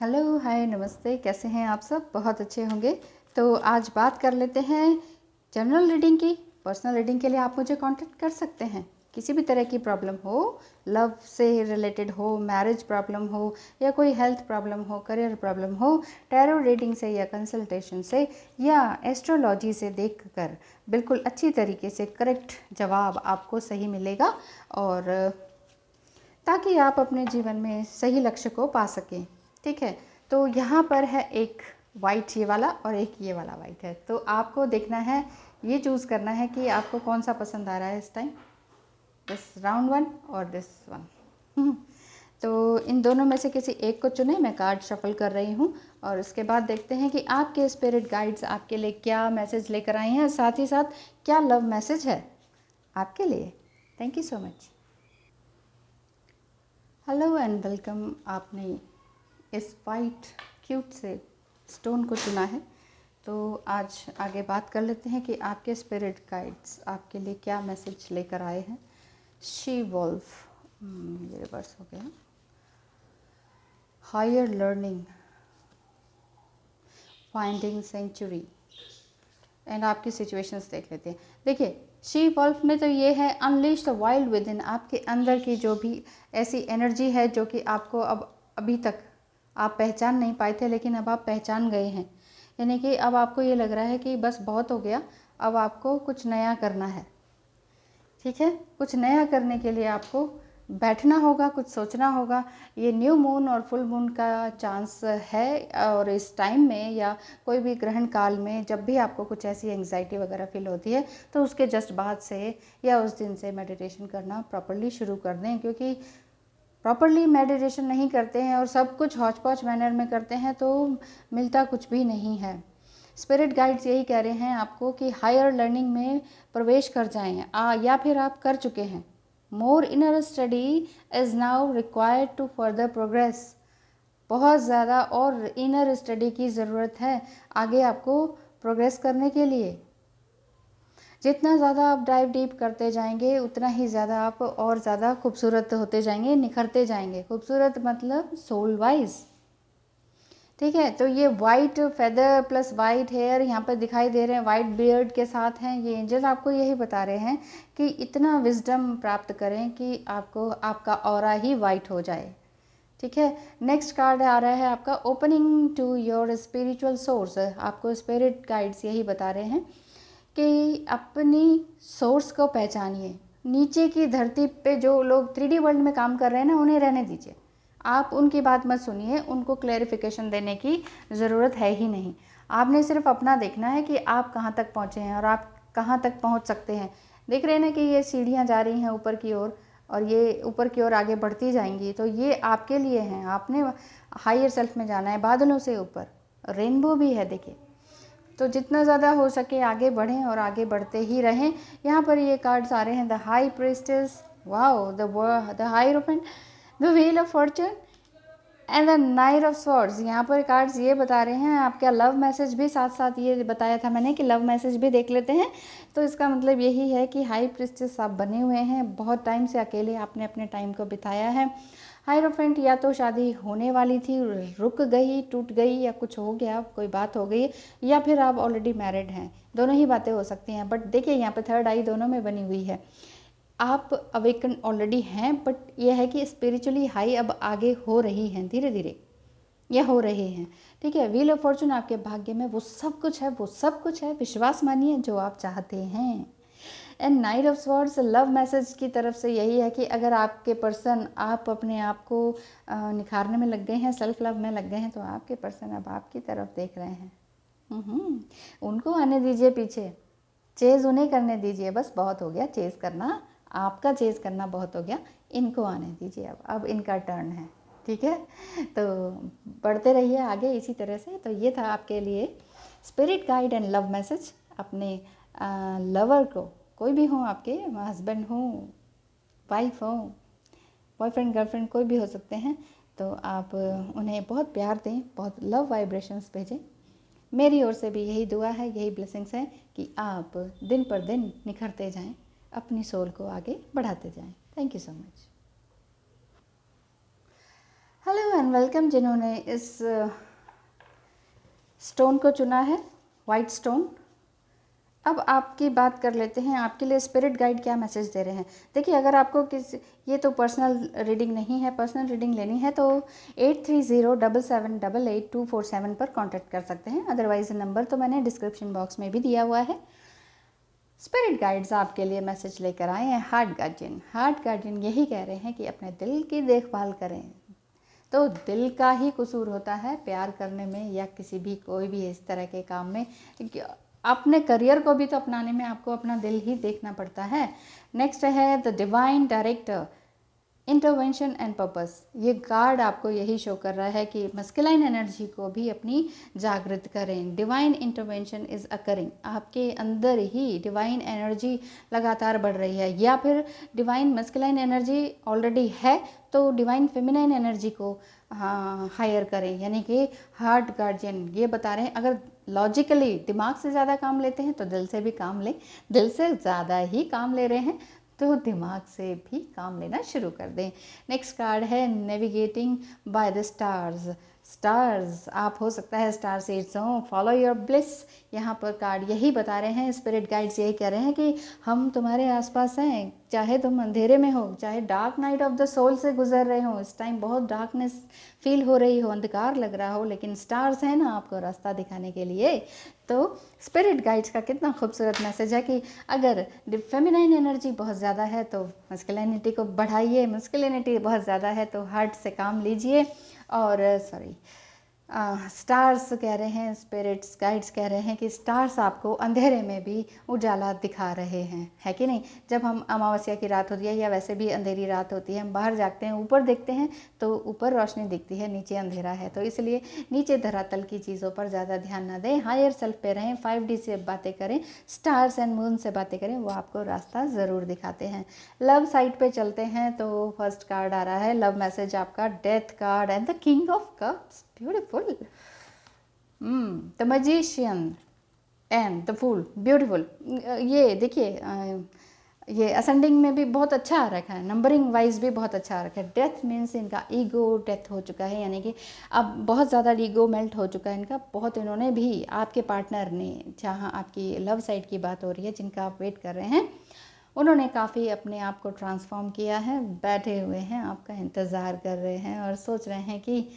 Hello, हाय, नमस्ते। कैसे हैं आप सब? बहुत अच्छे होंगे। तो आज बात कर लेते हैं जनरल रीडिंग की। पर्सनल रीडिंग के लिए आप मुझे कांटेक्ट कर सकते हैं। किसी भी तरह की प्रॉब्लम हो, लव से रिलेटेड हो, मैरिज प्रॉब्लम हो, या कोई हेल्थ प्रॉब्लम हो, करियर प्रॉब्लम हो, टैरो रीडिंग से या कंसल्टेशन से या एस्ट्रोलॉजी से देखकर बिल्कुल अच्छी तरीके से करेक्ट जवाब आपको सही मिलेगा, और ताकि आप अपने जीवन में सही लक्ष्य को पा सकें। ठीक है, तो यहाँ पर है एक वाइट ये वाला और एक ये वाला वाइट है। तो आपको देखना है, ये चूज़ करना है कि आपको कौन सा पसंद आ रहा है इस टाइम, दिस राउंड वन और दिस वन। तो इन दोनों में से किसी एक को चुने। मैं कार्ड शफल कर रही हूँ और उसके बाद देखते हैं कि आपके स्पिरिट गाइड्स आपके लिए क्या मैसेज लेकर आए हैं, साथ ही साथ क्या लव मैसेज है आपके लिए। Thank you so much. Hello and welcome. आपने इस वाइट क्यूट से स्टोन को चुना है, तो आज आगे बात कर लेते हैं कि आपके स्पिरिट गाइड्स आपके लिए क्या मैसेज लेकर आए हैं। शी वॉल्फ, ये रिवर्स हो गया। Higher learning, finding century, and आपकी सिचुएशंस देख लेते हैं। देखिए, शी वॉल्फ में तो ये है unleash the wild with in. आपके अंदर की जो भी ऐसी एनर्जी है जो कि आपको अब अभी तक आप पहचान नहीं पाए थे, लेकिन अब आप पहचान गए हैं। यानी कि अब आपको ये लग रहा है कि बस बहुत हो गया, अब आपको कुछ नया करना है। ठीक है, कुछ नया करने के लिए आपको बैठना होगा, कुछ सोचना होगा। ये न्यू मून और फुल मून का चांस है, और इस टाइम में या कोई भी ग्रहण काल में जब भी आपको कुछ ऐसी एंग्जाइटी वगैरह फील होती है, तो उसके जस्ट बाद से या उस दिन से मेडिटेशन करना प्रॉपर्ली शुरू कर दें। क्योंकि प्रॉपर्ली मेडिटेशन नहीं करते हैं और सब कुछ हौच पौच मैनर में करते हैं तो मिलता कुछ भी नहीं है। स्पिरिट गाइड्स यही कह रहे हैं आपको कि हायर लर्निंग में प्रवेश कर जाएं, या फिर आप कर चुके हैं। More inner study is now required to further progress. बहुत ज़्यादा और इनर स्टडी की ज़रूरत है आगे आपको प्रोग्रेस करने के लिए। जितना ज़्यादा आप डाइव डीप करते जाएंगे, उतना ही ज़्यादा आप और ज़्यादा खूबसूरत होते जाएंगे, निखरते जाएंगे। खूबसूरत मतलब सोल वाइज। ठीक है, तो ये white feather plus white hair यहाँ पर दिखाई दे रहे हैं, वाइट बियर्ड के साथ हैं। ये एंजल आपको यही बता रहे हैं कि इतना विजडम प्राप्त करें कि आपको आपका ऑरा ही वाइट हो जाए। ठीक है, नेक्स्ट कार्ड आ रहा है आपका opening to your spiritual source. आपको स्पिरिट गाइड्स यही बता रहे हैं कि अपनी सोर्स को पहचानिए। नीचे की धरती पे जो लोग 3D वर्ल्ड में काम कर रहे हैं ना, उन्हें रहने दीजिए। आप उनकी बात मत सुनिए, उनको क्लैरिफिकेशन देने की ज़रूरत है ही नहीं। आपने सिर्फ अपना देखना है कि आप कहाँ तक पहुँचे हैं और आप कहाँ तक पहुँच सकते हैं। देख रहे हैं ना कि ये सीढ़ियाँ जा रही हैं ऊपर की ओर, और ये ऊपर की ओर आगे बढ़ती जाएंगी। तो ये आपके लिए हैं, आपने हायर सेल्फ में जाना है, बादलों से ऊपर। रेनबो भी है देखिए। तो जितना ज़्यादा हो सके आगे बढ़ें और आगे बढ़ते ही रहें। यहाँ पर ये कार्ड्स आ रहे हैं, the high priestess, wow, the hierophant, the wheel of Fortune and the night of swords. यहाँ पर कार्ड्स ये बता रहे हैं आपका लव मैसेज भी, साथ साथ ये बताया था मैंने कि लव मैसेज भी देख लेते हैं। तो इसका मतलब यही है कि हाई प्रिस्टेस आप बने हुए हैं, बहुत टाइम से अकेले आपने अपने टाइम को बिताया है। हायरोफेंट या तो शादी होने वाली थी, रुक गई, टूट गई, या कुछ हो गया, कोई बात हो गई, या फिर आप ऑलरेडी मैरिड हैं। दोनों ही बातें हो सकती हैं। बट देखिए, यहाँ पे थर्ड आई दोनों में बनी हुई है। आप अवेकन ऑलरेडी हैं, बट यह है कि स्पिरिचुअली हाई अब आगे हो रही हैं, धीरे धीरे ये हो रहे हैं। ठीक है, व्हील ऑफ फॉर्चून आपके भाग्य में वो सब कुछ है, वो सब कुछ है, विश्वास मानिए जो आप चाहते हैं। And night of swords love message की तरफ से यही है कि अगर आपके पर्सन, आप अपने आप को निखारने में लग गए हैं, सेल्फ लव में लग गए हैं, तो आपके पर्सन अब आपकी तरफ देख रहे हैं। उनको आने दीजिए पीछे, चेज़ उन्हें करने दीजिए। बस बहुत हो गया चेज़ करना, आपका चेज़ करना बहुत हो गया, इनको आने दीजिए। अब इनका टर्न है। ठीक है, तो बढ़ते रहिए आगे इसी तरह से। तो ये था आपके लिए spirit guide and love message. अपने लवर को, कोई भी हो, आपके हस्बैंड हो, वाइफ हो, बॉयफ्रेंड गर्लफ्रेंड कोई भी हो सकते हैं, तो आप उन्हें बहुत प्यार दें, बहुत लव वाइब्रेशंस भेजें। मेरी ओर से भी यही दुआ है, यही ब्लेसिंग्स है कि आप दिन पर दिन निखरते जाएं, अपनी सोल को आगे बढ़ाते जाएं। Thank you so much. Hello and and welcome जिन्होंने इस स्टोन को चुना है, वाइट स्टोन। अब आपकी बात कर लेते हैं, आपके लिए स्पिरिट गाइड क्या मैसेज दे रहे हैं। देखिए, अगर आपको ये तो पर्सनल रीडिंग नहीं है, पर्सनल रीडिंग लेनी है तो 8307788247 पर कांटेक्ट कर सकते हैं। अदरवाइज नंबर तो मैंने डिस्क्रिप्शन बॉक्स में भी दिया हुआ है। स्पिरिट गाइड्स आपके लिए मैसेज लेकर आए हैं हार्ट गार्जियन। हार्ट गार्जियन यही कह रहे हैं कि अपने दिल की देखभाल करें। तो दिल का ही कसूर होता है प्यार करने में या किसी भी कोई भी इस तरह के काम में। अपने करियर को भी तो अपनाने में आपको अपना दिल ही देखना पड़ता है। नेक्स्ट है the divine director, intervention and purpose. ये कार्ड आपको यही शो कर रहा है कि मस्कुलाइन एनर्जी को भी अपनी जागृत करें। डिवाइन इंटरवेंशन इज़ अकरिंग, आपके अंदर ही डिवाइन एनर्जी लगातार बढ़ रही है, या फिर डिवाइन मस्कुलाइन एनर्जी ऑलरेडी है तो डिवाइन फेमिनाइन एनर्जी को हायर करें। यानी कि हार्ट गार्जियन ये बता रहे हैं, अगर लॉजिकली दिमाग से ज़्यादा काम लेते हैं तो दिल से भी काम लें, दिल से ज़्यादा ही काम ले रहे हैं तो दिमाग से भी काम लेना शुरू कर दें। नेक्स्ट कार्ड है navigating by the stars. Stars, आप हो सकता है स्टार सीड्स हो, फॉलो योर ब्लिस। यहाँ पर कार्ड यही बता रहे हैं, स्पिरिट गाइड्स यही कह रहे हैं कि हम तुम्हारे आसपास हैं, चाहे तुम अंधेरे में हो, चाहे dark night of the soul से गुजर रहे हो, इस टाइम बहुत डार्कनेस फील हो रही हो, अंधकार लग रहा हो, लेकिन स्टार्स हैं ना आपको रास्ता दिखाने के लिए। तो स्पिरिट गाइड्स का कितना खूबसूरत मैसेज है कि अगर फेमिनाइन एनर्जी बहुत ज़्यादा है तो मस्कुलिनिटी को बढ़ाइए, मस्कुलिनिटी बहुत ज़्यादा है तो हार्ट से काम लीजिए। और स्टार्स कह रहे हैं, स्पिरिट्स गाइड्स कह रहे हैं कि स्टार्स आपको अंधेरे में भी उजाला दिखा रहे हैं, है कि नहीं। जब हम अमावस्या की रात होती है या वैसे भी अंधेरी रात होती है, हम बाहर जागते हैं, ऊपर देखते हैं तो ऊपर रोशनी दिखती है, नीचे अंधेरा है। तो इसलिए नीचे धरातल की चीज़ों पर ज़्यादा ध्यान ना दें, हायर सेल्फ पे रहें, 5D से बातें करें, स्टार्स एंड मून से बातें करें, वो आपको रास्ता ज़रूर दिखाते हैं। लव साइड पे चलते हैं तो फर्स्ट कार्ड आ रहा है लव मैसेज आपका, death card and the king of cups. Beautiful. The magician and the fool, beautiful. ये देखिए, ये असेंडिंग में भी बहुत अच्छा आ रखा है, नंबरिंग वाइज भी बहुत अच्छा आ रखा है। डेथ मीन्स इनका ईगो डेथ हो चुका है, यानी कि अब बहुत ज़्यादा ईगो मेल्ट हो चुका है इनका। बहुत इन्होंने भी, आपके पार्टनर ने, जहाँ आपकी लव साइड की बात हो रही है, जिनका आप वेट कर रहे हैं, उन्होंने काफ़ी अपने आप को ट्रांसफॉर्म किया है, बैठे हुए हैं, आपका इंतज़ार कर रहे हैं और सोच रहे हैं कि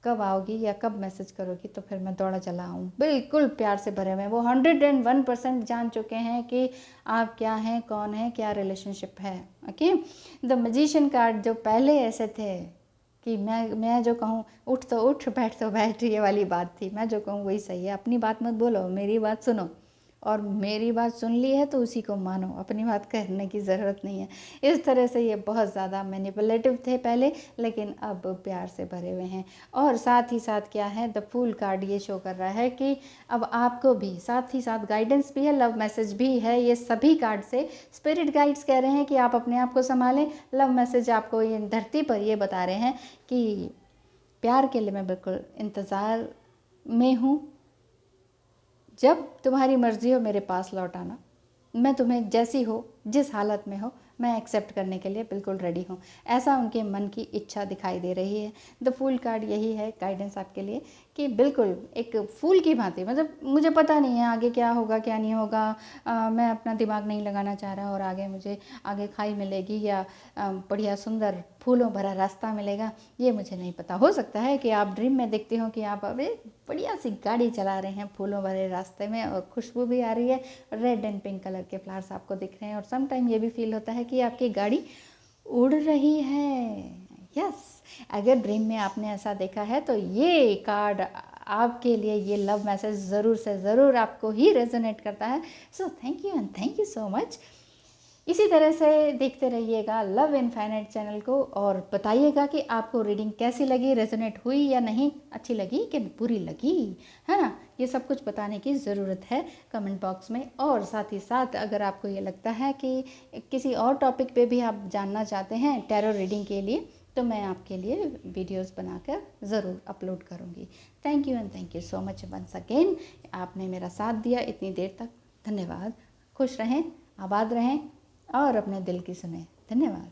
कब आओगी या कब मैसेज करोगी तो फिर मैं दौड़ा चला आऊँ। बिल्कुल प्यार से भरे हुए हैं वो, 101% जान चुके हैं कि आप क्या हैं, कौन है, क्या रिलेशनशिप है। ओके, द मैजिशियन कार्ड जो पहले ऐसे थे कि मैं जो कहूँ उठ तो उठ, बैठ तो बैठ, ये वाली बात थी, मैं जो कहूँ वही सही है, अपनी बात मत बोलो, मेरी बात सुनो, और मेरी बात सुन ली है तो उसी को मानो, अपनी बात कहने की ज़रूरत नहीं है। इस तरह से ये बहुत ज़्यादा मैनिपुलेटिव थे पहले, लेकिन अब प्यार से भरे हुए हैं। और साथ ही साथ क्या है, द फूल कार्ड ये शो कर रहा है कि अब आपको भी साथ ही साथ गाइडेंस भी है, लव मैसेज भी है। ये सभी कार्ड से स्पिरिट गाइड्स कह रहे हैं कि आप अपने आप को संभालें। लव मैसेज आपको ये धरती पर ये बता रहे हैं कि प्यार के लिए मैं बिल्कुल इंतज़ार में हूँ, जब तुम्हारी मर्ज़ी हो मेरे पास लौट आना, मैं तुम्हें जैसी हो, जिस हालत में हो, मैं एक्सेप्ट करने के लिए बिल्कुल रेडी हूँ। ऐसा उनके मन की इच्छा दिखाई दे रही है। द फूल कार्ड यही है गाइडेंस आपके लिए कि बिल्कुल एक फूल की भांति, मतलब मुझे पता नहीं है आगे क्या होगा क्या नहीं होगा, मैं अपना दिमाग नहीं लगाना चाह रहा और आगे मुझे आगे खाई मिलेगी या बढ़िया सुंदर फूलों भरा रास्ता मिलेगा, ये मुझे नहीं पता। हो सकता है कि आप ड्रीम में देखते हो कि आप अब एक बढ़िया सी गाड़ी चला रहे हैं फूलों भरे रास्ते में और खुशबू भी आ रही है, रेड एंड पिंक कलर के फ्लावर्स आपको दिख रहे हैं, और सम टाइम ये भी फील होता है कि आपकी गाड़ी उड़ रही है। यस, अगर ड्रीम में आपने ऐसा देखा है तो ये कार्ड आपके लिए, ये लव मैसेज ज़रूर से ज़रूर आपको ही रेजोनेट करता है। So thank you and thank you so much. इसी तरह से देखते रहिएगा लव इनफाइनाइट चैनल को और बताइएगा कि आपको रीडिंग कैसी लगी, रेजोनेट हुई या नहीं, अच्छी लगी कि बुरी लगी, है ना। ये सब कुछ बताने की ज़रूरत है कमेंट बॉक्स में। और साथ ही साथ अगर आपको ये लगता है कि किसी और टॉपिक पे भी आप जानना चाहते हैं टैरो रीडिंग के लिए, तो मैं आपके लिए वीडियोस बनाकर ज़रूर अपलोड करूँगी। Thank you and thank you so much once again. आपने मेरा साथ दिया इतनी देर तक, धन्यवाद। खुश रहें, आबाद रहें और अपने दिल की सुने। धन्यवाद।